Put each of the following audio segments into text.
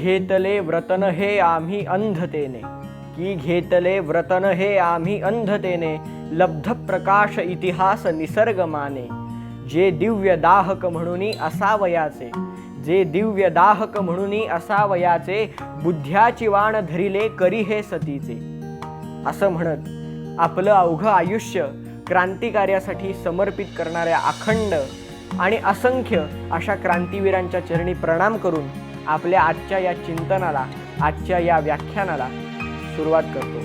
घेतले व्रतन हे आम्ही अंधतेने, की घेतले व्रतन हे आम्ही अंधतेने, लब्ध प्रकाश इतिहास निसर्ग माने. जे दिव्य दाहक म्हणूनी असावयाचे, जे दिव्य दाहक म्हणूनी असावयाचे, बुद्ध्याची वाण धरिले करी हे सतीचे. असं म्हणत आपलं अवघं आयुष्य क्रांतिकार्यासाठी समर्पित करणाऱ्या अखंड आणि असंख्य अशा क्रांतीवीरांच्या चरणी प्रणाम करून आपल्या आजच्या या चिंतनाला, आजच्या या व्याख्यानाला सुरुवात करतो.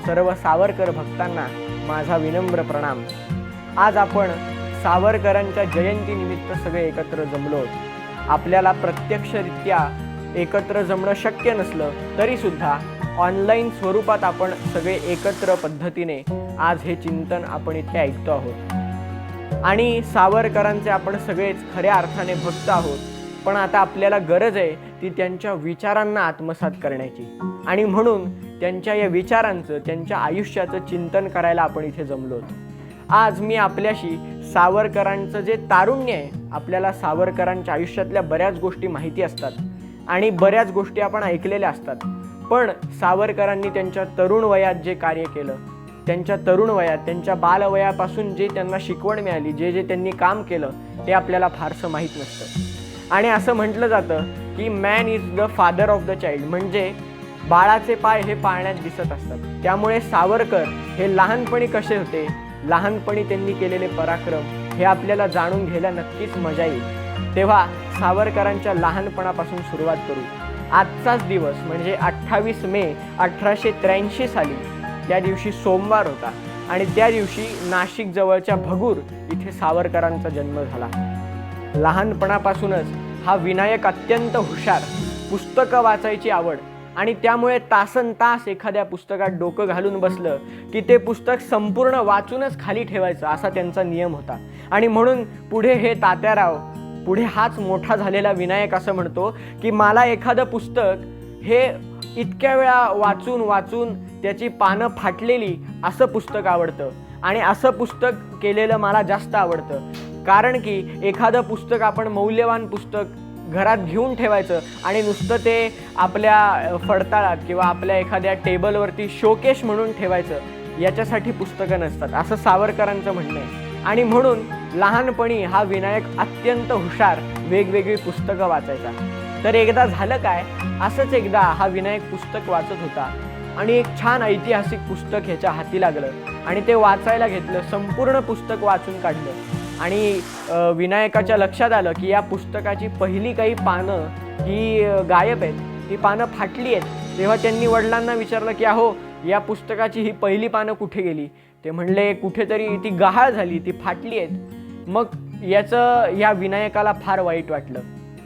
सर्व सावरकर भक्तांना माझा विनम्र प्रणाम. आज आपण सावरकरांच्या जयंतीनिमित्त सगळे एकत्र जमलो. आपल्याला प्रत्यक्षरित्या एकत्र जमणं शक्य नसलं तरी सुद्धा ऑनलाईन स्वरूपात आपण सगळे एकत्र पद्धतीने आज हे चिंतन आपण इथे ऐकतो आहोत. आणि सावरकरांचे आपण सगळेच खऱ्या अर्थाने भक्त आहोत. पण आता आपल्याला गरज आहे ती त्यांच्या विचारांना आत्मसात करण्याची, आणि म्हणून त्यांच्या या विचारांचं, त्यांच्या आयुष्याचं चिंतन करायला आपण इथे जमलो. आज मी आपल्याशी सावरकरांचं जे तारुण्य आहे, आपल्याला सावरकरांच्या आयुष्यातल्या बऱ्याच गोष्टी माहिती असतात आणि बऱ्याच गोष्टी आपण ऐकलेल्या असतात, पण सावरकरांनी त्यांच्या तरुण वयात जे कार्य केलं, त्यांच्या तरुण वयात, त्यांच्या बालवयापासून जे त्यांना शिकवण मिळाली, जे जे त्यांनी काम केलं, ते आपल्याला फारसं माहीत नसतं. आणि असं म्हटलं जातं की man is the father of the child, म्हणजे बाळाचे पाय हे पाळण्यात दिसत असतात. त्यामुळे सावरकर हे लहानपणी कसे होते, लहानपणी त्यांनी केलेले पराक्रम हे आपल्याला जाणून घ्यायला नक्कीच मजा येईल. तेव्हा सावरकरांच्या लहानपणापासून सुरुवात करू. आजचाच दिवस म्हणजे 28 मे 1883 साली, त्या दिवशी सोमवार होता आणि त्या दिवशी नाशिक जवळच्या भगूर इथे सावरकरांचा जन्म झाला. लहानपणापासूनच हा विनायक अत्यंत हुशार, पुस्तकं वाचायची आवड, आणि त्यामुळे तासनतास एखाद्या पुस्तकात डोकं घालून बसलं की ते पुस्तक संपूर्ण वाचूनच खाली ठेवायचं, असा त्यांचा नियम होता. आणि म्हणून पुढे हे तात्याराव, पुढे हाच मोठा झालेला विनायक असं म्हणतो की मला एखादं पुस्तक हे इतक्या वेळा वाचून वाचून त्याची पानं फाटलेली असं पुस्तक आवडतं, आणि असं पुस्तक केलेलं मला जास्त आवडतं. कारण की एखादं पुस्तक आपण मौल्यवान पुस्तक घरात घेऊन ठेवायचं आणि नुसतं ते आपल्या फडताळात किंवा आपल्या एखाद्या टेबलवरती शोकेश म्हणून ठेवायचं, याच्यासाठी पुस्तकं नसतात, असं सावरकरांचं म्हणणं आहे. आणि म्हणून लहानपणी हा विनायक अत्यंत हुशार, वेगवेगळी पुस्तकं वाचायचा. तर एकदा झालं काय, असंच एकदा हा विनायक पुस्तक वाचत होता आणि एक छान ऐतिहासिक पुस्तक ह्याच्या हाती लागलं आणि ते वाचायला घेतलं. संपूर्ण पुस्तक वाचून काढलं आणि विनायकाच्या लक्षात आलं की या पुस्तकाची पहिली काही पानं ही गायब आहेत, ही पानं फाटली आहेत. तेव्हा त्यांनी वडिलांना विचारलं की अहो, या पुस्तकाची ही पहिली पानं कुठे गेली? ते म्हणले कुठेतरी ती गहाळ झाली, ती फाटली आहेत. मग या विनायकाला फार वाईट वाटलं.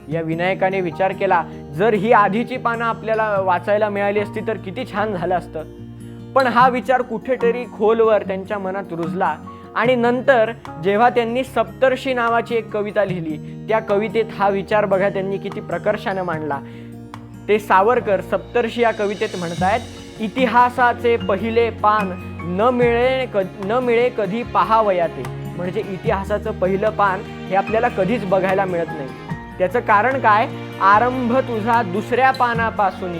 या विनायकाने विचार केला, जर ही आधीची पानं आपल्याला वाचायला मिळाली असती तर किती छान झालं असतं. पण हा विचार कुठेतरी खोलवर त्यांच्या मनात रुजला आणि नंतर जेव्हा त्यांनी सप्तर्षी नावाची एक कविता लिहिली, त्या कवितेत हा विचार बघा त्यांनी किती प्रकर्षाने मांडला. ते सावरकर सप्तर्षी या कवितेत म्हणतायत, इतिहासाचे पहिले पान न मिळे कधी पाहावयाते. म्हणजे इतिहासाचं पहिलं पान हे आपल्याला कधीच बघायला मिळत नाही. त्याचं कारण काय? आरंभ तुझा दुसऱ्या पानापासून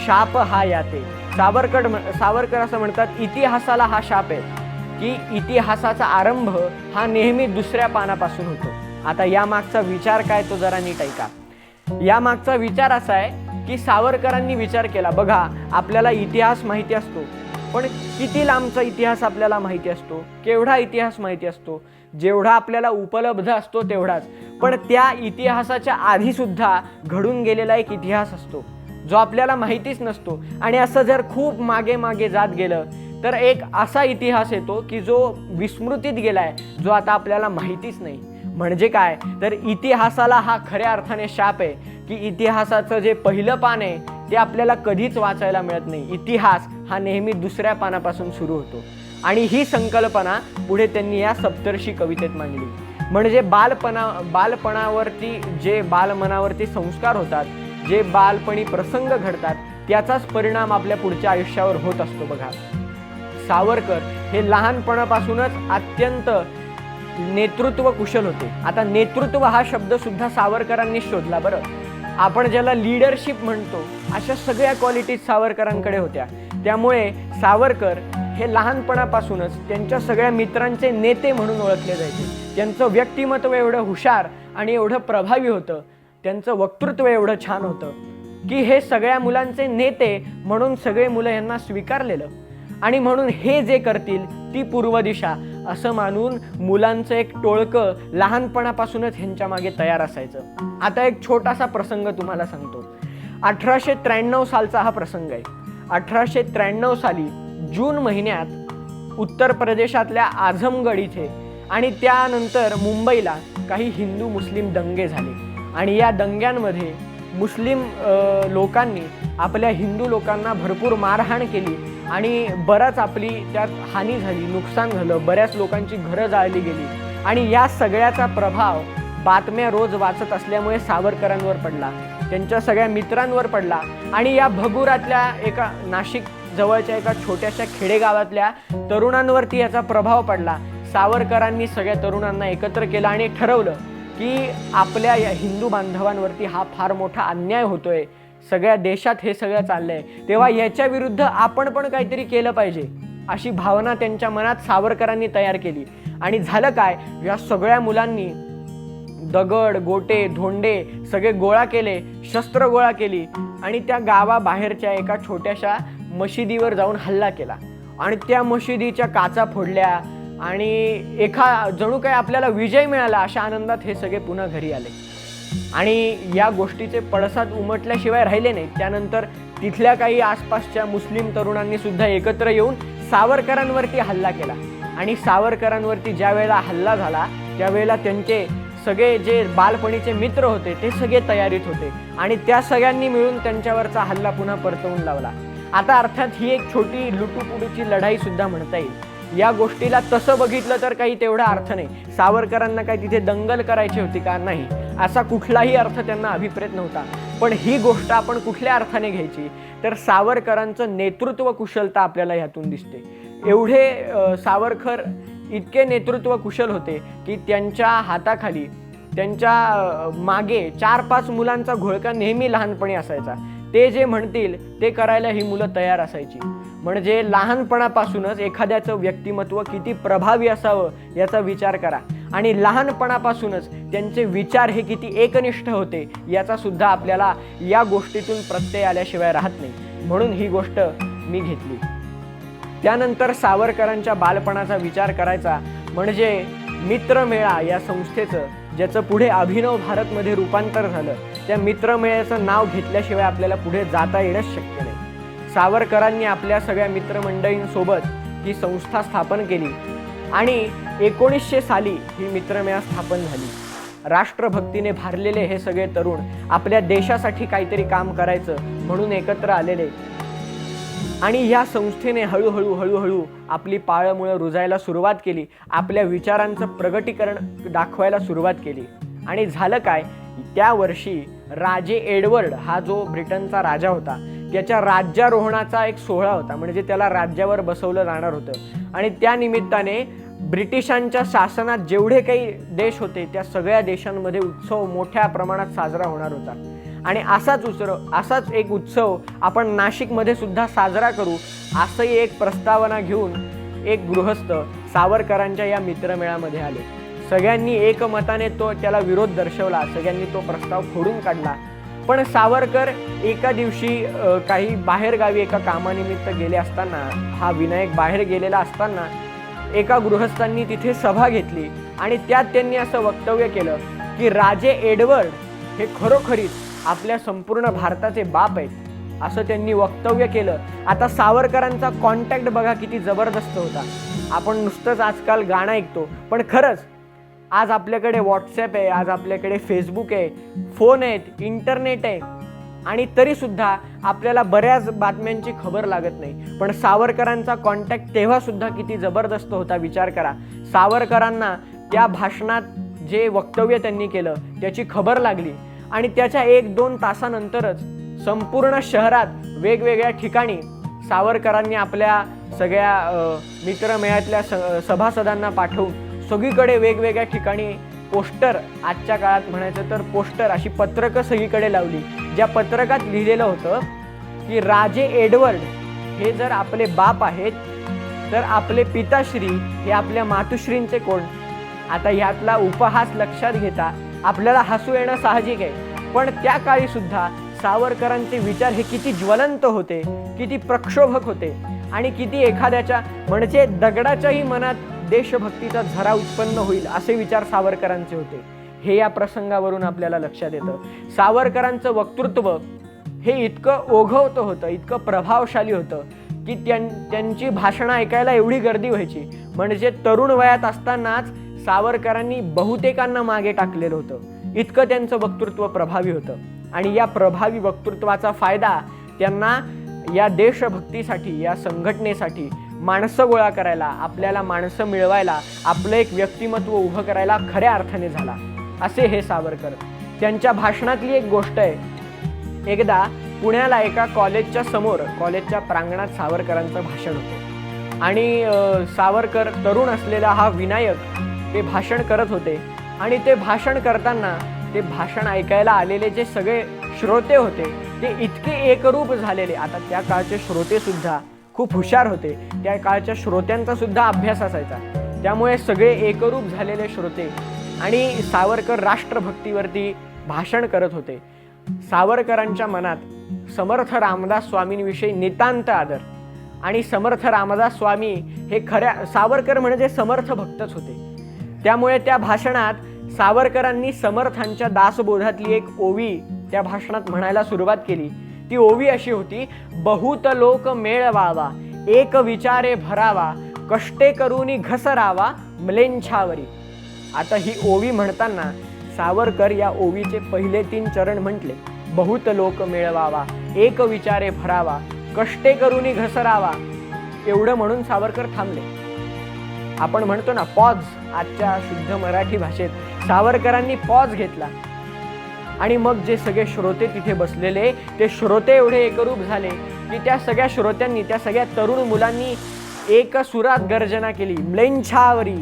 शाप हा याते. सावरकर असं म्हणतात, इतिहासाला हा शाप आहे की इतिहासाचा आरंभ हा नेहमी दुसऱ्या पानापासून होतो. आता या मागचा विचार काय तो जरा नीट ऐका. या मागचा विचार असा आहे की सावरकरांनी विचार केला, बघा आपल्याला इतिहास माहिती असतो, पण किती लांबचा इतिहास आपल्याला माहिती असतो, केवढा इतिहास माहिती असतो, जेवढा आपल्याला उपलब्ध असतो तेवढाच. पण त्या इतिहासाच्या आधी सुद्धा घडून गेलेला एक इतिहास असतो जो आपल्याला माहितीच नसतो. आणि असं जर खूप मागे मागे जात गेलं तर एक असा इतिहास येतो की जो विस्मृतीत गेलाय, जो आता आपल्याला माहितीच नाही. म्हणजे काय तर इतिहासाला हा खऱ्या अर्थाने शाप आहे की इतिहासाचं जे पहिलं पान आहे ते आपल्याला कधीच वाचायला मिळत नाही. इतिहास हा नेहमी दुसऱ्या पानापासून सुरू होतो. आणि ही संकल्पना पुढे त्यांनी या सप्तर्षी कवितेत मांडली. म्हणजे बालपणावरती जे बालमनावरती संस्कार होतात, जे बालपणी प्रसंग घडतात, त्याचाच परिणाम आपल्या पुढच्या आयुष्यावर होत असतो. बघा, सावरकर हे लहानपणापासूनच अत्यंत नेतृत्व कुशल होते. आता नेतृत्व हा शब्द सुद्धा सावरकरांनी शोधला बरं. आपण ज्याला लीडरशिप म्हणतो, अशा सगळ्या क्वालिटीज सावरकरांकडे होत्या. त्यामुळे सावरकर हे लहानपणापासूनच त्यांच्या सगळ्या मित्रांचे नेते म्हणून ओळखले जायचे. त्यांचं व्यक्तिमत्व एवढं हुशार आणि एवढं प्रभावी होतं, त्यांचं वक्तृत्व एवढं छान होतं की हे सगळ्या मुलांचे नेते म्हणून सगळे मुलं यांना स्वीकारलेलं. आणि म्हणून हे जे करतील ती पूर्व दिशा असं मानून मुलांचं एक टोळकं लहानपणापासूनच ह्यांच्या मागे तयार असायचं. आता एक छोटासा प्रसंग तुम्हाला सांगतो. 1893 सालचा हा प्रसंग आहे. 1893 साली जून महिन्यात उत्तर प्रदेशातल्या आझमगड इथे आणि त्यानंतर मुंबईला काही हिंदू मुस्लिम दंगे झाले. आणि या दंग्यांमध्ये मुस्लिम लोकांनी आपल्या हिंदू लोकांना भरपूर मारहाण केली आणि बराच आपली त्यात हानी झाली, नुकसान झालं, बऱ्याच लोकांची घरं जाळली गेली. आणि या सगळ्याचा प्रभाव बातम्या रोज वाचत असल्यामुळे सावरकरांवर पडला, त्यांच्या सगळ्या मित्रांवर पडला. आणि या भगुरातल्या एका नाशिक जवळच्या एका छोट्याशा खेडेगावातल्या तरुणांवरती याचा प्रभाव पडला. सावरकरांनी सगळ्या तरुणांना एकत्र केलं आणि ठरवलं की आपल्या या हिंदू बांधवांवरती हा फार मोठा अन्याय होतोय, सगळ्या देशात हे सगळं चाललंय, तेव्हा याच्या विरुद्ध आपण पण काहीतरी केलं पाहिजे, अशी भावना त्यांच्या मनात सावरकरांनी तयार केली. आणि झालं काय, या सगळ्या मुलांनी दगड, गोटे, धोंडे सगळे गोळा केले, शस्त्र गोळा केली आणि त्या गावाबाहेरच्या एका छोट्याशा मशिदीवर जाऊन हल्ला केला. आणि त्या मशिदीच्या काचा फोडल्या आणि जणू काही आपल्याला विजय मिळाला अशा आनंदात हे सगळे पुन्हा घरी आले. आणि या गोष्टीचे पडसाद उमटल्याशिवाय राहिले नाही. त्यानंतर तिथल्या काही आसपासच्या मुस्लिम तरुणांनी सुद्धा एकत्र येऊन सावरकरांवरती हल्ला केला. आणि सावरकरांवरती ज्या वेळेला हल्ला झाला त्यावेळेला त्यांचे सगळे जे बालपणीचे मित्र होते ते सगळे तयारीत होते आणि त्या सगळ्यांनी मिळून त्यांच्यावरचा हल्ला पुन्हा परतवून लावला. आता अर्थात ही एक छोटी लुटूपुटूची लढाई सुद्धा म्हणता येईल. या गोष्टीला तसं बघितलं तर काही तेवढा अर्थ नाही. सावरकरांना काही तिथे दंगल करायची होती का? नाही, असा कुठलाही अर्थ त्यांना अभिप्रेत नव्हता. पण ही गोष्ट आपण कुठल्या अर्थाने घ्यायची तर सावरकरांचं नेतृत्व कुशलता आपल्याला ह्यातून दिसते. एवढे सावरकर इतके नेतृत्व कुशल होते की त्यांच्या हाताखाली त्यांच्या मागे 4-5 मुलांचा घोळका नेहमी लहानपणी असायचा. ते जे म्हणतील ते करायला ही मुलं तयार असायची. म्हणजे लहानपणापासूनच एखाद्याचं व्यक्तिमत्व किती प्रभावी असावं याचा विचार करा. आणि लहानपणापासूनच त्यांचे विचार हे किती एकनिष्ठ होते याचा सुद्धा आपल्याला या गोष्टीतून प्रत्यय आल्याशिवाय राहत नाही. म्हणून ही गोष्ट मी घेतली. त्यानंतर सावरकरांच्या बालपणाचा विचार करायचा म्हणजे मित्रमेळा या संस्थेचं, ज्याचं पुढे अभिनव भारतमध्ये रूपांतर झालं, त्या मित्रमेळ्याचं नाव घेतल्याशिवाय आपल्याला पुढे जाता येणंच शक्य नाही. सावरकरांनी आपल्या सगळ्या मित्रमंडळींसोबत ही संस्था स्थापन केली आणि 1900 साली ही मित्रमेळा स्थापन झाली. राष्ट्रभक्तीने भारलेले हे सगळे तरुण आपल्या देशासाठी काहीतरी काम करायचं म्हणून एकत्र आलेले आणि या संस्थेने हळूहळू आपली पाळंमुळं रुजायला सुरुवात केली, आपल्या विचारांचं प्रगटीकरण दाखवायला सुरुवात केली. आणि झालं काय, त्या वर्षी राजे एडवर्ड हा जो ब्रिटनचा राजा होता त्याच्या राज्यारोहणाचा एक सोहळा होता. म्हणजे त्याला राज्यावर बसवलं जाणार होतं आणि त्या निमित्ताने ब्रिटिशांच्या शासनात जेवढे काही देश होते त्या सगळ्या देशांमध्ये उत्सव मोठ्या प्रमाणात साजरा होणार होता. आणि असाच एक उत्सव आपण नाशिकमध्ये सुद्धा साजरा करू असंही एक प्रस्तावना घेऊन एक गृहस्थ सावरकरांच्या या मित्रमेळ्यामध्ये आले. सगळ्यांनी एकमताने त्याला विरोध दर्शवला, सगळ्यांनी तो प्रस्ताव फोडून काढला. पण सावरकर एका दिवशी काही बाहेरगावी एका कामानिमित्त गेले असताना, हा विनायक बाहेर गेलेला असताना एका गृहस्थांनी तिथे सभा घेतली आणि त्यात त्यांनी असं वक्तव्य केलं की राजे एडवर्ड हे खरोखरीच आपल्या संपूर्ण भारताचे बाप आहेत, असं त्यांनी वक्तव्य केलं. आता सावरकरांचा कॉन्टॅक्ट बघा किती जबरदस्त होता. आपण नुसतंच आजकाल गाणं ऐकतो, पण खरंच आज आपल्याकडे व्हॉट्सॲप आहे, आज आपल्याकडे फेसबुक आहे, फोन आहेत, इंटरनेट आहे आणि तरीसुद्धा आपल्याला बऱ्याच बातम्यांची खबर लागत नाही. पण सावरकरांचा कॉन्टॅक्ट तेव्हासुद्धा किती जबरदस्त होता विचार करा. सावरकरांना त्या भाषणात जे वक्तव्य त्यांनी केलं त्याची खबर लागली आणि त्याच्या 1-2 तासानंतरच संपूर्ण शहरात वेगवेगळ्या ठिकाणी सावरकरांनी आपल्या सगळ्या मित्रमेळ्यातल्या सभासदांना पाठवून सगळीकडे वेगवेगळ्या ठिकाणी पोस्टर, आजच्या काळात म्हणायचं तर पोस्टर, अशी पत्रकं सगळीकडे लावली, ज्या पत्रकात लिहिलेलं होतं की राजे एडवर्ड हे जर आपले बाप आहेत तर आपले पिताश्री हे आपल्या मातुश्रींचे कोण. आता ह्यातला उपहास लक्षात घेता आपल्याला हसू येणं साहजिक आहे, पण त्या काळी सुद्धा सावरकरांचे विचार हे किती ज्वलंत होते, किती प्रक्षोभक होते आणि किती एखाद्याच्या म्हणजे दगडाच्याही मनात देशभक्तीचा झरा उत्पन्न होईल असे विचार सावरकरांचे होते. हे या प्रसंगावरून आपल्याला लक्षात येतं. सावरकरांचं वक्तृत्व हे इतकं ओघवतं होतं, इतकं प्रभावशाली होतं की त्यांची भाषणं ऐकायला एवढी गर्दी व्हायची. म्हणजे तरुण वयात असतानाच सावरकरांनी बहुतेकांना मागे टाकलेलं होतं, इतकं त्यांचं वक्तृत्व प्रभावी होतं. आणि या प्रभावी वक्तृत्वाचा फायदा त्यांना या देशभक्तीसाठी, या संघटनेसाठी माणसं गोळा करायला, आपल्याला माणसं मिळवायला, आपलं एक व्यक्तिमत्व उभं करायला खऱ्या अर्थाने झाला. असे हे सावरकर. त्यांच्या भाषणातली एक गोष्ट आहे, एकदा पुण्याला एका कॉलेजच्या समोर, कॉलेजच्या प्रांगणात सावरकरांचं भाषण होतं आणि सावरकर, तरुण असलेला हा विनायक, ते भाषण करत होते. आणि ते भाषण करताना ते भाषण ऐकायला आलेले जे सगळे श्रोते होते ते इतके एकरूप झालेले. आता त्या काळचे श्रोते सुद्धा खूप हुशार होते, त्या काळच्या श्रोत्यांचा सुद्धा अभ्यास असायचा, त्यामुळे सगळे एकरूप झालेले श्रोते. आणि सावरकर राष्ट्रभक्तीवरती भाषण करत होते. सावरकरांच्या मनात समर्थ रामदास स्वामींविषयी नितांत आदर, आणि समर्थ रामदास स्वामी हे खऱ्या, सावरकर म्हणजे समर्थ भक्तच होते. त्यामुळे त्या भाषणात सावरकरांनी समर्थांच्या दासबोधातली एक ओवी त्या भाषणात म्हणायला सुरुवात केली. ती ओवी अशी होती, बहुत लोक मेळवावा, एक विचारे भरावा, कष्टे करूनी घसरावा म्लेंछावरी. आता ही ओवी म्हणताना सावरकर या ओवीचे पहिले 3 चरण म्हटले, बहुत लोक मेळवावा, एक विचारे भरावा, कष्टे करूनी घसरावा. एवढं म्हणून सावरकर थांबले. आपण म्हणतो ना पॉज, आजच्या शुद्ध मराठी भाषेत सावरकरांनी पॉज घेतला. आणि मग जे सगळे श्रोते तिथे बसलेले, ते श्रोते एवढे एकरूप झाले की त्या सगळ्या श्रोत्यांनी, त्या सगळ्या तरुण मुलांनी एक सुरात गर्जना केली, म्लेंछावरी.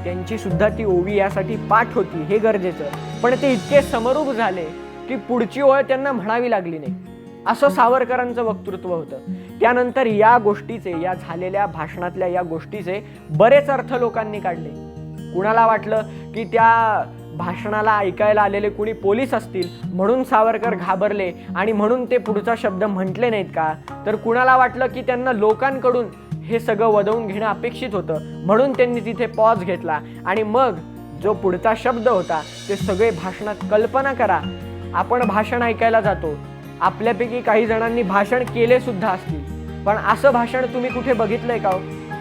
त्यांची सुद्धा ती ओवी यासाठी पाठ होती, हे गरजेचं, पण ते इतके समरूप झाले की पुढची ओळ त्यांना म्हणावी लागली नाही. असं सावरकरांचं वक्तृत्व होतं. त्यानंतर या गोष्टीचे, या झालेल्या भाषणातल्या या गोष्टीचे बरेच अर्थ लोकांनी काढले. कुणाला वाटलं की त्या भाषणाला ऐकायला आलेले कुणी पोलीस असतील म्हणून सावरकर घाबरले आणि म्हणून ते पुढचा शब्द म्हटले नाहीत का. तर कुणाला वाटलं की त्यांना लोकांकडून हे सगळं वदवून घेणं अपेक्षित होतं म्हणून त्यांनी तिथे पॉज घेतला आणि मग जो पुढचा शब्द होता ते सगळे भाषणात. कल्पना करा, आपण भाषण ऐकायला जातो, आपल्यापैकी काही जणांनी भाषण केले सुद्धा असतील, पण असं भाषण तुम्ही कुठे बघितलंय का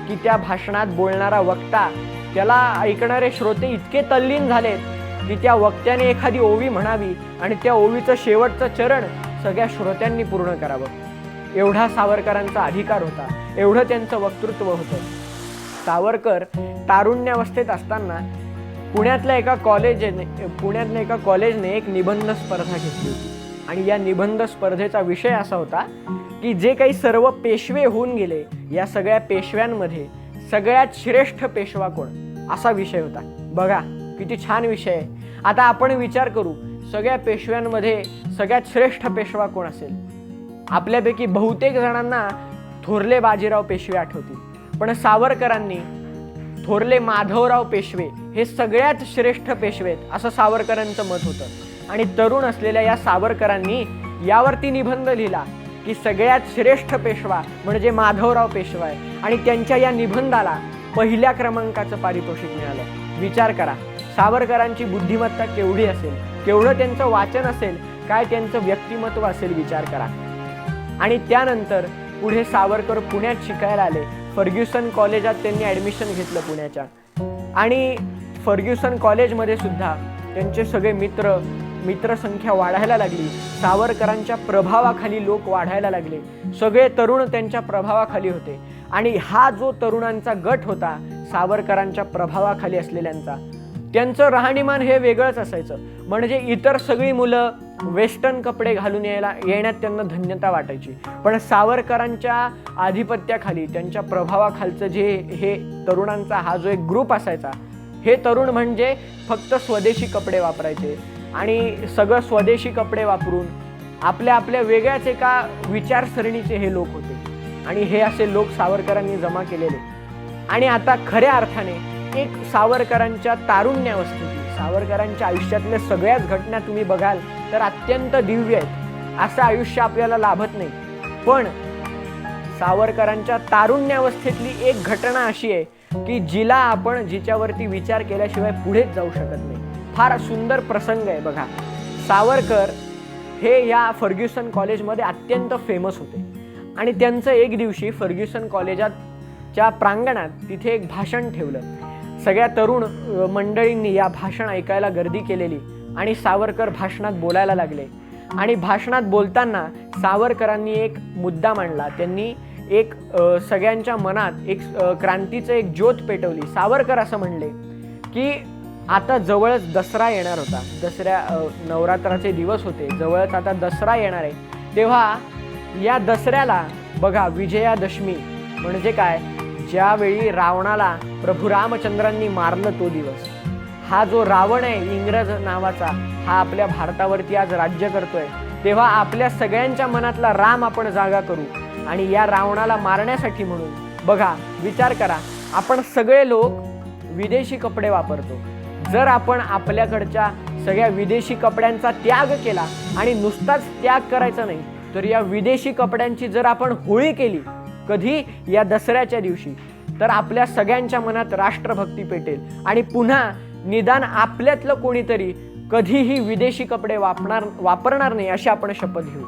की त्या भाषणात बोलणारा वक्ता, त्याला ऐकणारे श्रोते इतके तल्लीन झालेत की त्या वक्त्याने एखादी ओवी म्हणावी आणि त्या ओवीचं शेवटचं चरण सगळ्या श्रोत्यांनी पूर्ण करावं. एवढा सावरकरांचा अधिकार होता, एवढं त्यांचं वक्तृत्व होतं. सावरकर तारुण्यावस्थेत असताना पुण्यातल्या एका कॉलेजने एक निबंध स्पर्धा घेतली होती आणि या निबंध स्पर्धेचा विषय असा होता की जे काही सर्व पेशवे होऊन गेले, या सगळ्या पेशव्यांमध्ये सगळ्यात श्रेष्ठ पेशवा कोण, असा विषय होता. बघा किती छान विषय आहे. आता आपण विचार करू, सगळ्या पेशव्यांमध्ये सगळ्यात श्रेष्ठ पेशवा कोण असेल. आपल्यापैकी बहुतेक जणांना थोरले बाजीराव पेशवे आठवतील, पण सावरकरांनी थोरले माधवराव पेशवे हे सगळ्यात श्रेष्ठ पेशवेत असं सावरकरांचं मत होतं. आणि तरुण असलेल्या या सावरकरांनी यावरती निबंध लिहिला की सगळ्यात श्रेष्ठ पेशवा म्हणजे माधवराव पेशवा आहे आणि त्यांच्या या निबंधाला पहिल्या क्रमांकाचं पारितोषिक मिळालं. विचार करा, सावरकरांची बुद्धिमत्ता केवढी असेल, केवढं त्यांचं वाचन असेल, काय त्यांचं व्यक्तिमत्व असेल, विचार करा. आणि त्यानंतर पुढे सावरकर पुण्यात शिकायला आले. फर्ग्युसन कॉलेजात त्यांनी ॲडमिशन घेतलं पुण्याच्या. आणि फर्ग्युसन कॉलेजमध्ये सुद्धा त्यांचे सगळे मित्रसंख्या वाढायला लागली. सावरकरांच्या प्रभावाखाली लोक वाढायला लागले. सगळे तरुण त्यांच्या प्रभावाखाली होते. आणि हा जो तरुणांचा गट होता सावरकरांच्या प्रभावाखाली असलेल्यांचा, त्यांचं राहणीमान हे वेगळंच असायचं. म्हणजे इतर सगळी मुलं वेस्टर्न कपडे घालून येण्यात त्यांना धन्यता वाटायची, पण सावरकरांच्या आधिपत्याखाली, त्यांच्या प्रभावाखालचं जे हे तरुणांचा हा जो एक ग्रुप असायचा, हे तरुण म्हणजे फक्त स्वदेशी कपडे वापरायचे आणि सगळं स्वदेशी कपडे वापरून आपल्या आपल्या वेगळ्याच एका विचारसरणीचे हे लोक होते आणि हे असे लोक सावरकरांनी जमा केलेले. आणि आता खऱ्या अर्थाने एक सावरकरांच्या तारुण्यावस्थेतली, सावरकरांच्या आयुष्यातल्या सगळ्याच घटना तुम्ही बघाल तर अत्यंत दिव्य आहेत. असं आयुष्य आपल्याला लाभत नाही, पण सावरकरांच्या तारुण्यावस्थेतली एक घटना अशी आहे की जिच्यावरती विचार केल्याशिवाय पुढेच जाऊ शकत नाही. फार सुंदर प्रसंग आहे बघा. सावरकर हे या फर्ग्युसन कॉलेजमध्ये अत्यंत फेमस होते आणि त्यांचं एक दिवशी फर्ग्युसन कॉलेजच्या प्रांगणात तिथे एक भाषण ठेवलं. सगळ्या तरुण मंडळींनी या भाषण ऐकायला गर्दी केलेली आणि सावरकर भाषणात बोलायला लागले. आणि भाषणात बोलताना सावरकरांनी एक मुद्दा मांडला. त्यांनी एक सगळ्यांच्या मनात एक क्रांतीचं एक ज्योत पेटवली. सावरकर असं म्हणले की आता जवळच दसरा येणार होता, नवरात्राचे दिवस होते, जवळच आता दसरा येणार आहे. तेव्हा या दसऱ्याला बघा, विजयादशमी म्हणजे काय, ज्यावेळी रावणाला प्रभू रामचंद्रांनी मारलं तो दिवस. हा जो रावण आहे इंग्रज नावाचा, हा आपल्या भारतावरती आज राज्य करतोय. तेव्हा आपल्या सगळ्यांच्या मनातला राम आपण जागा करू आणि या रावणाला मारण्यासाठी म्हणून बघा, विचार करा, आपण सगळे लोक विदेशी कपडे वापरतो. जर आपण आपल्याकडच्या सगळ्या विदेशी कपड्यांचा त्याग केला आणि नुसताच त्याग करायचा नाही, तर या विदेशी कपड्यांची जर आपण होळी केली कधी, या दसऱ्याच्या दिवशी, तर आपल्या सगळ्यांच्या मनात राष्ट्रभक्ती पेटेल आणि पुन्हा निदान आपल्यातलं कोणीतरी कधीही विदेशी कपडे वापरणार नाही अशी आपण शपथ घेऊ.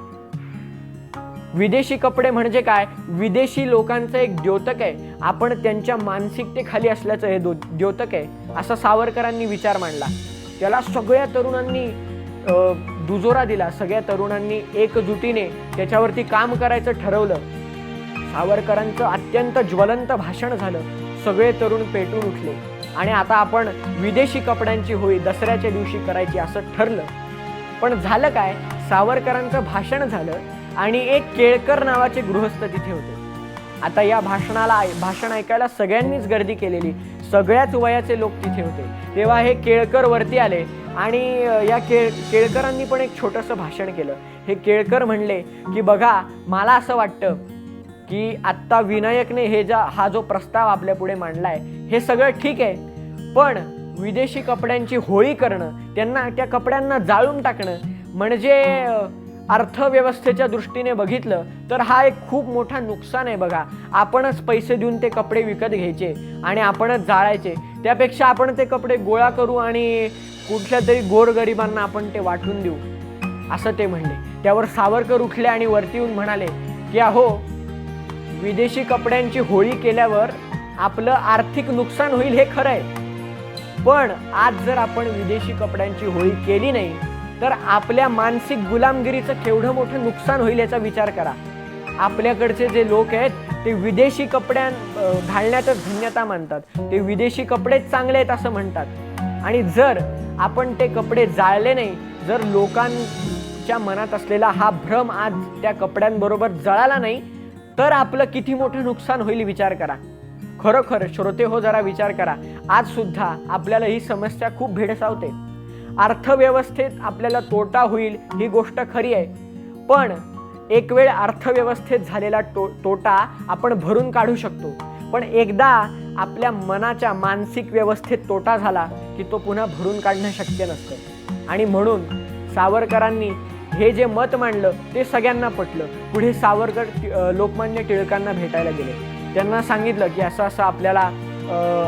विदेशी कपडे म्हणजे काय, विदेशी लोकांचं एक द्योतक आहे. आपण त्यांच्या मानसिकतेखाली असल्याचं हे द्योतक आहे, असा सावरकरांनी विचार मांडला. त्याला सगळ्या तरुणांनी दुजोरा दिला. सगळ्या तरुणांनी एकजुटीने त्याच्यावरती काम करायचं ठरवलं. सावरकरांचं अत्यंत ज्वलंत भाषण झालं. सगळे तरुण पेटून उठले आणि आता आपण विदेशी कपड्यांची होळी दसऱ्याच्या दिवशी करायची असं ठरलं. पण झालं काय, सावरकरांचं भाषण झालं आणि एक केळकर नावाचे गृहस्थ तिथे होते. आता या भाषण ऐकायला सगळ्यांनीच गर्दी केलेली, सगळ्याच वयाचे लोक तिथे होते. तेव्हा हे केळकर वरती आले आणि या केळकरांनी पण एक छोटंसं भाषण केलं. हे केळकर म्हणले की बघा, मला असं वाटतं की आत्ता विनायकने हा जो प्रस्ताव आपल्या पुढे मांडलाय हे सगळं ठीक आहे, पण विदेशी कपड्यांची होळी करणं, त्या कपड्यांना जाळून टाकणं म्हणजे अर्थव्यवस्थेच्या दृष्टीने बघितलं तर हा एक खूप मोठा नुकसान आहे. बघा, आपणच पैसे देऊन ते कपडे विकत घ्यायचे आणि आपणच जाळायचे, त्यापेक्षा आपण ते कपडे गोळा करू आणि कुठल्या तरी गोरगरिबांना आपण ते वाटून देऊ, असं ते म्हणले. त्यावर सावरकर उठले आणि वरती येऊन म्हणाले की अहो, विदेशी कपड्यांची होळी केल्यावर आपलं आर्थिक नुकसान होईल हे खरं आहे, पण आज जर आपण विदेशी कपड्यांची होळी केली नाही तर आपल्या मानसिक गुलामगिरीचं केवढं मोठं नुकसान होईल याचा विचार करा. आपल्याकडचे जे लोक आहेत ते विदेशी कपड्या घालण्यातच धन्यता मानतात, ते विदेशी कपडेच चांगले आहेत असं म्हणतात. आणि जर आपण ते कपडे जाळले नाही, जर लोकांच्या मनात असलेला हा भ्रम आज त्या कपड्यांबरोबर जळाला नाही, तर आपलं किती मोठं नुकसान होईल विचार करा. खरोखर श्रोते हो, जरा विचार करा. आज सुद्धा आपल्याला ही समस्या खूप भेडसावते. अर्थव्यवस्थेत आपल्याला तोटा होईल ही गोष्ट खरी आहे, पण एक वेळ अर्थव्यवस्थेत झालेला तोटा आपण भरून काढू शकतो, पण एकदा आपल्या मनाच्या मानसिक व्यवस्थेत तोटा झाला की तो पुन्हा भरून काढणं शक्य नसतं. आणि म्हणून सावरकरांनी हे जे मत मांडलं ते सगळ्यांना पटलं. पुढे सावरकर लोकमान्य टिळकांना भेटायला गेले. त्यांना सांगितलं की असं असं आपल्याला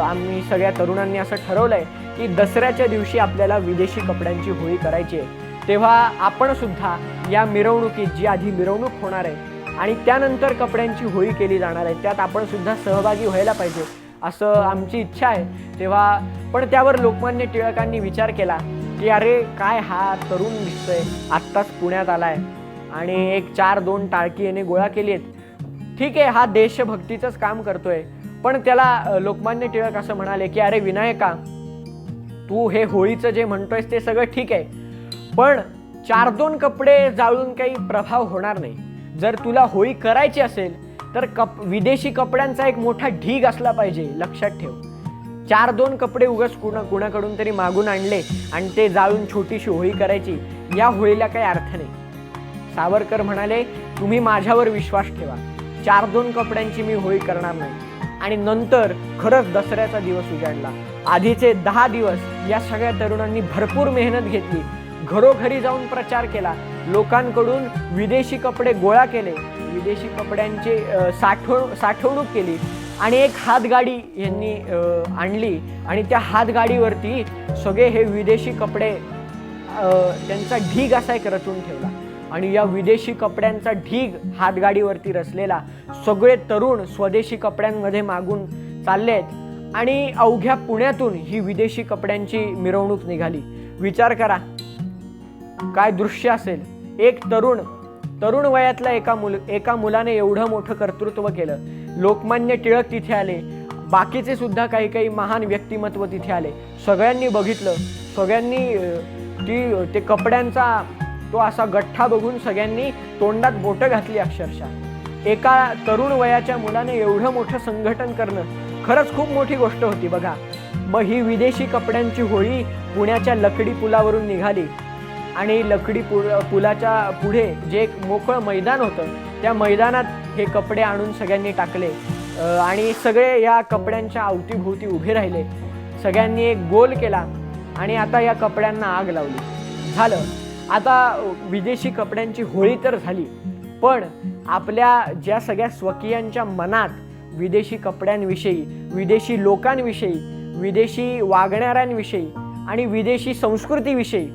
आम्ही सगळ्या तरुणांनी असं ठरवलंय की दसऱ्याच्या दिवशी आपल्याला विदेशी कपड्यांची होळी करायची आहे. तेव्हा आपण सुद्धा या मिरवणुकीत, जी आधी मिरवणूक होणार आहे आणि त्यानंतर कपड्यांची होळी केली जाणार आहे, त्यात आपण सुद्धा सहभागी व्हायला पाहिजे असं आमची इच्छा आहे. तेव्हा पण त्यावर लोकमान्य टिळकांनी विचार केला की अरे काय, हा तरुण दिसतोय, आत्ताच पुण्यात आलाय आणि एक 4-2 टाळकी याने गोळा केली आहेत, ठीक आहे, हा देशभक्तीचंच काम करतोय. पण त्याला लोकमान्य टिळक असं म्हणाले की अरे विनायका, तू हे होळीचं जे म्हणतोयस ते सगळं ठीक आहे, पण 4-2 कपडे जाळून काही प्रभाव होणार नाही. जर तुला होळी करायची असेल तर विदेशी कपड्यांचा एक मोठा ढीग असला पाहिजे, लक्षात ठेव. 4-2 कपडे उगाच कुणाकडून तरी मागून आणले आणि ते जाळून छोटीशी होळी करायची, या होळीला काही अर्थ नाही. सावरकर म्हणाले, तुम्ही माझ्यावर विश्वास ठेवा, 4-2 कपड्यांची मी होळी करणार नाही. आणि नंतर खरंच दसऱ्याचा दिवस उजाडला. आधीचे 10 दिवस या सगळ्या तरुणांनी भरपूर मेहनत घेतली, घरोघरी जाऊन प्रचार केला, लोकांकडून विदेशी कपडे गोळा केले, विदेशी कपड्यांची साठवणूक केली आणि एक हातगाडी यांनी आणली आणि त्या हातगाडीवरती सगळे हे विदेशी कपडे त्यांचा ढीग असा एक रचून ठेवला. आणि या विदेशी कपड्यांचा ढीग हातगाडीवरती रचलेला, सगळे तरुण स्वदेशी कपड्यांमध्ये मागून चालले आहेत आणि अवघ्या पुण्यातून ही विदेशी कपड्यांची मिरवणूक निघाली. विचार करा काय दृश्य असेल. एक तरुण वयातल्या एका मुलाने एवढं मोठं कर्तृत्व केलं. लोकमान्य टिळक तिथे आले, बाकीचे सुद्धा काही महान व्यक्तिमत्व तिथे आले. सगळ्यांनी बघितलं, सगळ्यांनी ते कपड्यांचा तो असा गठ्ठा बघून सगळ्यांनी तोंडात बोटं घातली अक्षरशः. एका तरुण वयाच्या मुलाने एवढं मोठं संघटन करणं खरंच खूप मोठी गोष्ट होती बघा. मग ही विदेशी कपड्यांची होळी पुण्याच्या लकडी पुलावरून निघाली आणि लकडी पुलाच्या पुढे जे एक मोकळं मैदान होतं, त्या मैदानात हे कपडे आणून सगळ्यांनी टाकले आणि सगळे या कपड्यांच्या अवतीभोवती उभे राहिले. सगळ्यांनी एक गोल केला आणि आता या कपड्यांना आग लावली. झालं, आता विदेशी कपड्यांची होळी तर झाली, पण आपल्या ज्या सगळ्या स्वकीयांच्या मनात विदेशी कपड्यांविषयी, विदेशी लोकांविषयी, विदेशी वागणाऱ्यांविषयी आणि विदेशी संस्कृतीविषयी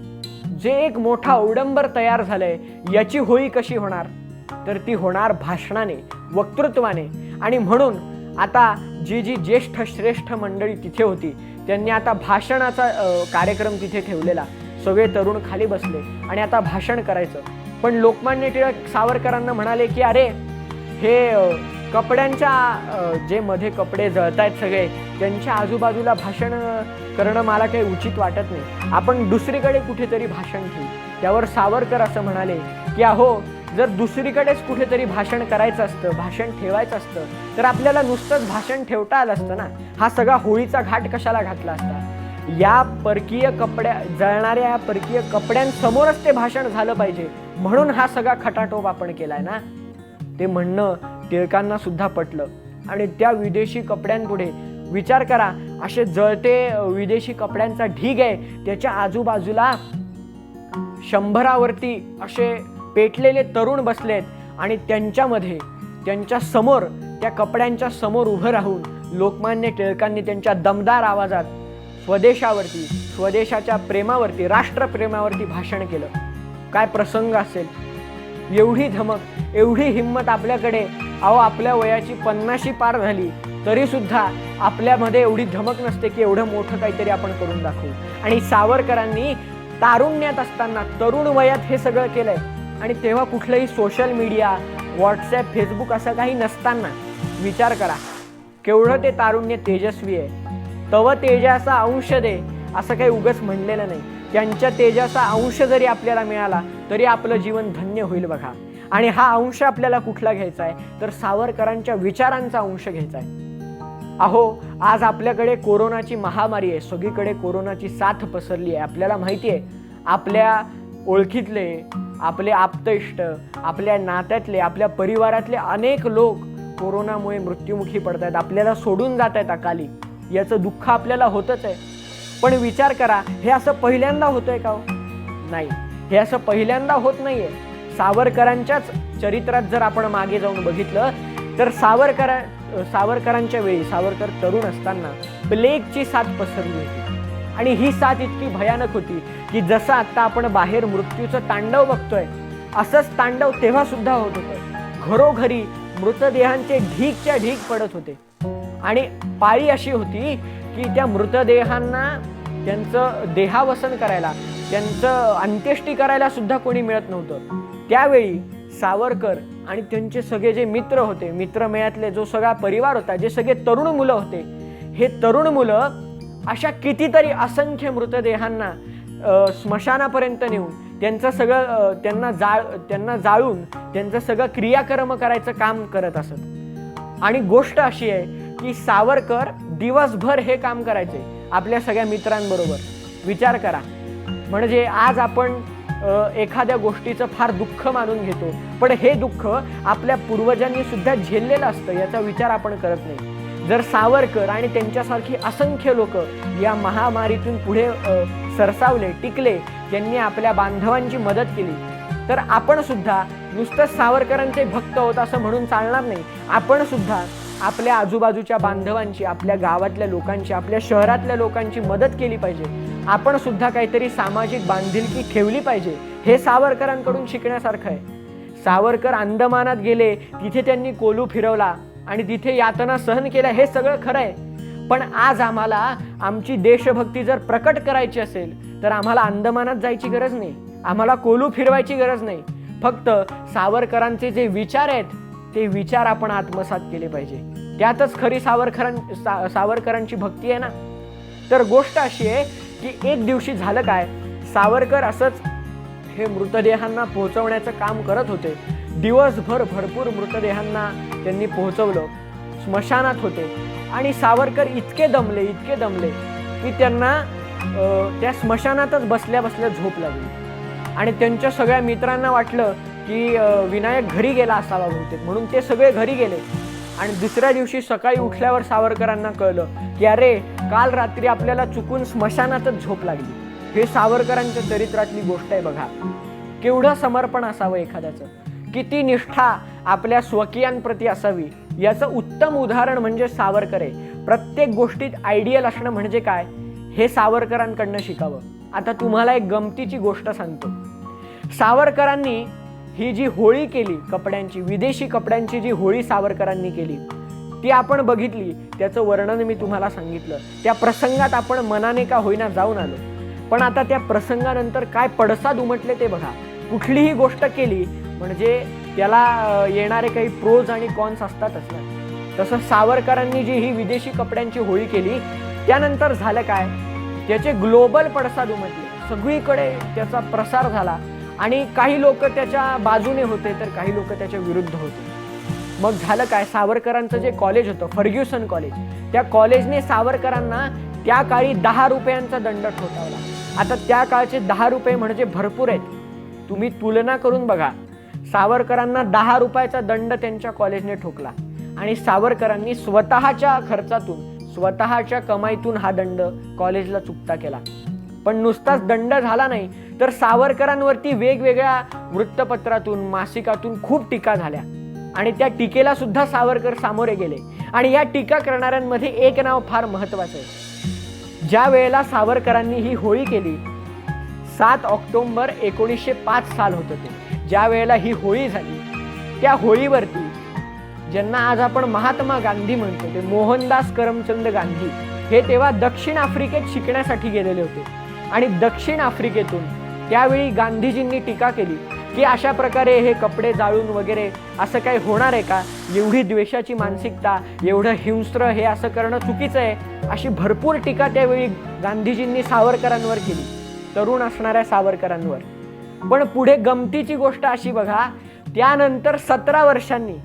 जे एक मोठा अवडंबर तयार झालंय, याची होळी कशी होणार? तर ती होणार भाषणाने, वक्तृत्वाने. आणि म्हणून आता जी ज्येष्ठ श्रेष्ठ मंडळी तिथे होती, त्यांनी आता भाषणाचा कार्यक्रम तिथे ठेवलेला. सगळे तरुण खाली बसले आणि आता भाषण करायचं. पण लोकमान्य टिळक सावरकरांना म्हणाले की अरे, हे कपड्यांच्या जे मध्ये कपडे जळतायत सगळे, त्यांच्या आजूबाजूला भाषण करणं मला काही उचित वाटत नाही, आपण दुसरीकडे कुठेतरी भाषण ठेवू. त्यावर सावरकर असं म्हणाले की अहो, जर दुसरीकडेच कुठेतरी भाषण करायचं असतं, भाषण ठेवायचं असतं, तर आपल्याला नुसतंच भाषण ठेवता आलं असतं ना. हा सगळा होळीचा घाट कशाला घातला असता? या परकीय जळणाऱ्या या परकीय कपड्यांसमोरच ते भाषण झालं पाहिजे, म्हणून हा सगळा खटाटोप आपण केलाय ना. ते म्हणणं टिळकांना सुद्धा पटलं आणि त्या विदेशी कपड्यांपुढे विचार करा, असे जळते विदेशी कपड्यांचा ढीग आहे, त्याच्या आजूबाजूला 100वरती असे पेटलेले तरुण बसलेत आणि त्यांच्यामध्ये, त्यांच्या समोर, त्या कपड्यांच्या समोर उभं राहून लोकमान्य टिळकांनी त्यांच्या दमदार आवाजात स्वदेशावरती, स्वदेशाच्या प्रेमावरती, राष्ट्रप्रेमावरती भाषण केलं. काय प्रसंग असेल! एवढी धमक, एवढी हिंमत आपल्याकडे. अहो, आपल्या वयाची 50शी पार झाली तरी सुद्धा आपल्यामध्ये एवढी धमक नसते की एवढं मोठं काहीतरी आपण करून दाखवू. आणि सावरकरांनी तारुण्यात असताना, तरुण वयात हे सगळं केलंय. आणि तेव्हा कुठलंही सोशल मीडिया, व्हॉट्सॲप, फेसबुक असं काही नसताना विचार करा केवढं ते तारुण्य तेजस्वी आहे. तव तेजाचा अंश दे असं काही उगाच म्हणलेलं नाही. त्यांच्या तेजाचा अंश जरी आपल्याला मिळाला तरी आपलं जीवन धन्य होईल बघा. आणि हा अंश आपल्याला कुठला घ्यायचा आहे? तर सावरकरांच्या विचारांचा अंश घ्यायचा आहे. अहो, आज आपल्याकडे कोरोनाची महामारी आहे, सगळीकडे कोरोनाची साथ पसरली आहे. आपल्याला माहिती आहे, आपल्या ओळखीतले, आपले आप्तेष्ट, आपल्या नात्यातले, आपल्या परिवारातले अनेक लोक कोरोनामुळे मृत्युमुखी पडत आहेत, आपल्याला सोडून जात आहेत अकाली. याचं दुःख आपल्याला होतच आहे. पण विचार करा, हे असं पहिल्यांदा होतंय का? नाही, हे असं पहिल्यांदा होत नाहीये. सावरकरांच्याच चरित्रात जर आपण मागे जाऊन बघितलं तर सावरकरांच्या वेळी, सावरकर तरुण असताना प्लेगची साथ पसरली होती. आणि ही साथ इतकी भयानक होती की जसं आता आपण बाहेर मृत्यूचं तांडव बघतोय, असंच तांडव तेव्हा सुद्धा होत होतं. घरोघरी मृतदेहांचे ढीगच्या ढीग पडत होते. आणि पाळी अशी होती की त्या मृतदेहांना त्यांचं देहावसन करायला, त्यांचं अंत्येष्टी करायला सुद्धा कोणी मिळत नव्हतं. त्यावेळी सावरकर आणि त्यांचे सगळे जे मित्र होते, मित्रमेळातले जो सगळा परिवार होता, जे सगळे तरुण मुलं होते, हे तरुण मुलं अशा कितीतरी असंख्य मृतदेहांना स्मशानापर्यंत नेऊन त्यांचं सगळं त्यांना जाळून त्यांचं सगळं क्रियाकर्म करायचं काम करत असत. आणि गोष्ट अशी आहे की सावरकर दिवसभर हे काम करायचे आपल्या सगळ्या मित्रांबरोबर. विचार करा, म्हणजे आज आपण एखाद्या गोष्टीचं फार दुःख मानून घेतो, पण हे दुःख आपल्या पूर्वजांनी सुद्धा झेललेलं असतं, याचा विचार आपण करत नाही. जर सावरकर आणि त्यांच्यासारखी असंख्य लोक या महामारीतून पुढे सरसावले, टिकले, त्यांनी आपल्या बांधवांची मदत केली, तर आपण सुद्धा नुसतं सावरकरांचे भक्त होत असं म्हणून चालणार नाही. आपण सुद्धा आपल्या आजूबाजूच्या बांधवांची, आपल्या गावातल्या लोकांची, आपल्या शहरातल्या लोकांची मदत केली पाहिजे. आपण सुद्धा काहीतरी सामाजिक बांधिलकी ठेवली पाहिजे. हे सावरकरांकडून शिकण्यासारखं आहे. सावरकर अंदमानात गेले, तिथे त्यांनी कोलू फिरवला आणि तिथे यातना सहन केल्या, हे सगळं खरं आहे. पण आज आम्हाला आमची देशभक्ती जर प्रकट करायची असेल तर आम्हाला अंदमानात जायची गरज नाही, आम्हाला कोलू फिरवायची गरज नाही. फक्त सावरकरांचे जे विचार आहेत ते विचार आपण आत्मसात केले पाहिजे. त्यातच खरी सावरकरांची भक्ती आहे ना. तर गोष्ट अशी आहे की एक दिवशी झालं काय, सावरकर असंच हे मृतदेहांना पोहोचवण्याचं काम करत होते. दिवसभर भरपूर मृतदेहांना त्यांनी पोहोचवलं. स्मशानात होते आणि सावरकर इतके दमले की त्यांना त्या स्मशानातच बसल्या बसल्या झोप लागली. आणि त्यांच्या सगळ्या मित्रांना वाटलं की विनायक घरी गेला असावा बहुतेक, म्हणून ते सगळे घरी गेले. आणि दुसऱ्या दिवशी सकाळी उठल्यावर सावरकरांना कळलं की अरे, काल रात्री आपल्याला चुकून स्मशानातच झोप लागली. हे सावरकरांच्या चरित्रातली गोष्ट आहे. बघा केवढं समर्पण असावं एखाद्याचं, किती निष्ठा आपल्या स्वकीयांप्रती असावी, याचं उत्तम उदाहरण म्हणजे सावरकर आहे. प्रत्येक गोष्टीत आयडियल असणं म्हणजे काय, हे सावरकरांकडनं शिकावं. आता तुम्हाला एक गमतीची गोष्ट सांगतो. सावरकरांनी ही जी होळी केली कपड्यांची, विदेशी कपड्यांची जी होळी सावरकरांनी केली, ती आपण बघितली, त्याचं वर्णन मी तुम्हाला सांगितलं. त्या प्रसंगात आपण मनाने का होईना जाऊन आलो, पण आता त्या प्रसंगानंतर काय पडसाद उमटले ते बघा. कुठलीही गोष्ट केली म्हणजे त्याला येणारे काही प्रोज आणि कॉन्स असतातच ना. तसं सावरकरांनी जी ही विदेशी कपड्यांची होळी केली, त्यानंतर झालं काय, त्याचे ग्लोबल पडसाद उमटले, सगळीकडे त्याचा प्रसार झाला आणि काही लोक त्याच्या बाजूने होते तर काही लोक त्याच्या विरुद्ध होते. मग झालं काय, सावरकरांचं जे कॉलेज होतं फर्ग्युसन कॉलेज, त्या कॉलेजने सावरकरांना त्या काळी 10 रुपयांचा दंड ठोठावला. आता त्या काळचे 10 रुपये म्हणजे भरपूर आहेत. तुम्ही तुलना करून बघा. सावरकरांना 10 रुपयाचा दंड त्यांच्या कॉलेजने ठोकला आणि सावरकरांनी स्वतःच्या खर्चातून, स्वतःच्या कमाईतून हा दंड कॉलेजला चुकता केला. पण नुसताच दंड झाला नाही, तर सावरकरांवरती वेगवेगळ्या वृत्तपत्रातून, मासिकातून खूप टीका झाल्या आणि त्या टीकेला सुद्धा सावरकर सामोरे गेले. आणि या टीका करणाऱ्यांमध्ये एक नाव फार महत्वाचं आहे. ज्या वेळेला सावरकरांनी ही होळी केली, 7 ऑक्टोबर 1905 साल होतं ते, ज्या वेळेला ही होळी झाली, त्या होळीवरती ज्यांना आज आपण महात्मा गांधी म्हणतो, ते मोहनदास करमचंद गांधी, हे तेव्हा दक्षिण आफ्रिकेत शिकण्यासाठी गेलेले होते. आणि दक्षिण आफ्रिकेतून त्यावेळी गांधीजींनी टीका केली की अशा प्रकारे हे कपडे जाळून वगैरे असं काही होणार आहे का, एवढी द्वेषाची मानसिकता, एवढं हिंस्त्र हे असं करणं चुकीचं आहे, अशी भरपूर टीका त्यावेळी गांधीजींनी सावरकरांवर केली, तरुण असणाऱ्या सावरकरांवर. पण पुढे गमतीची गोष्ट अशी बघा, त्यानंतर 17 वर्षांनी,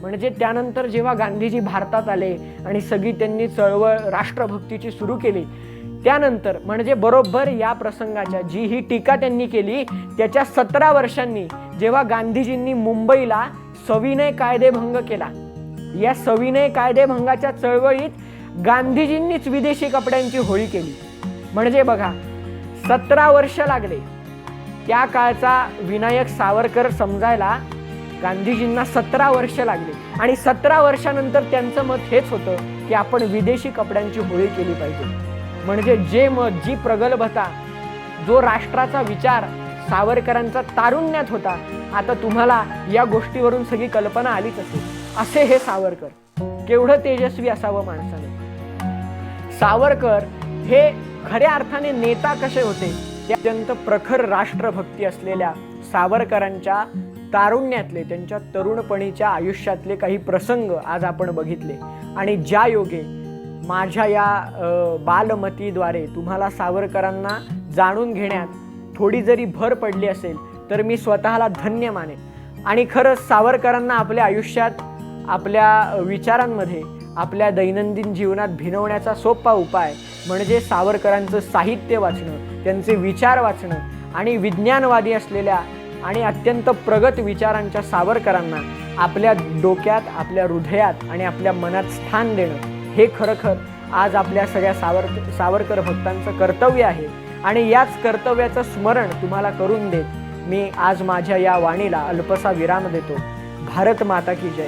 म्हणजे त्यानंतर जेव्हा गांधीजी भारतात आले आणि सगळी त्यांनी चळवळ राष्ट्रभक्तीची सुरू केली, त्यानंतर म्हणजे बरोबर या प्रसंगाच्या जी ही टीका त्यांनी केली त्याच्या 17 वर्षांनी जेव्हा गांधीजींनी मुंबईला सविनय कायदेभंग केला, या सविनय कायदेभंगाच्या चळवळीत गांधीजींनीच विदेशी कपड्यांची होळी केली. म्हणजे बघा 17 वर्ष लागले. त्या काळचा विनायक सावरकर समजायला गांधीजींना 17 वर्ष लागले आणि 17 वर्षानंतर त्यांचं मत हेच होतं की आपण विदेशी कपड्यांची होळी केली पाहिजे. म्हणजे जे मत, जी प्रगल्भता, जो राष्ट्राचा विचार सावरकरांचा तारुण्यात होता, आता तुम्हाला या गोष्टीवरून सगळी कल्पना आलीच असेल. असे हे सावरकर, केवढं तेजस्वी असावं माणसाने. सावरकर हे खऱ्या अर्थाने नेता कसे होते, ते अत्यंत प्रखर राष्ट्रभक्ती असलेल्या सावरकरांच्या तारुण्यातले, त्यांच्या तरुणपणीच्या आयुष्यातले काही प्रसंग आज आपण बघितले. आणि ज्या योगे माझ्या या बालमतीद्वारे तुम्हाला सावरकरांना जाणून घेण्यात थोडी जरी भर पडली असेल तर मी स्वतःला धन्य मानेन. आणि खरंच सावरकरांना आपल्या आयुष्यात, आपल्या विचारांमध्ये आपल्या दैनंदिन जीवनात भिनवण्याचा सोपा उपाय म्हणजे सावरकरांचं साहित्य वाचणं, त्यांचे विचार वाचणं आणि विज्ञानवादी असलेल्या आणि अत्यंत प्रगत विचारांच्या सावरकरांना आपल्या डोक्यात, आपल्या हृदयात आणि आपल्या मनात स्थान देणं हे खरोखर आज आपल्या सगळ्या सावरकर भक्तांचं कर्तव्य आहे. आणि याच कर्तव्याचं स्मरण तुम्हाला करून देत मी आज माझ्या या वाणीला अल्पसा विराम देतो. भारत माता की जय.